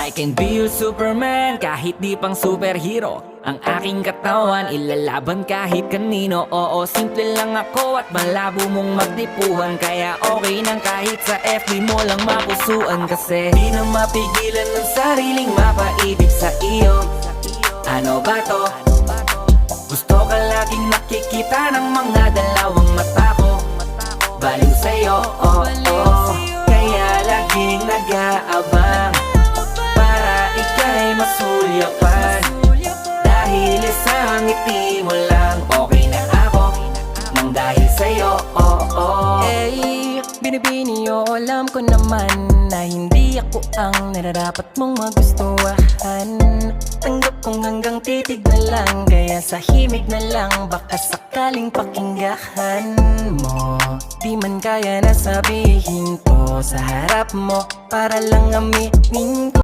I can be your Superman kahit di pang superhero. Ang aking katawan ilalaban kahit kanino. Oo, simple lang ako at malabo mong magdipuhan. Kaya okay nang kahit sa FB mo lang mapusuan. Kasi di na mapigilan ng sariling mapaibig sa iyo. Ano ba to? Gusto ka laging nakikita ng mga dalawang mata ko. Baliw sa'yo, oh, oh. Kaya laging nag-aabang para ika'y masulyapan. Dahil isang ngiti mo lang, okay na ako nang dahil sa'yo, oh, oh. Hey, binibini o alam ko naman na hindi ako ang nararapat mong magustuhan. Tanggap kong hanggang titig na lang, kaya sa himig na lang baka sakaling pakinggan mo. Di man kaya na sabihin ko sa harap mo para lang aminin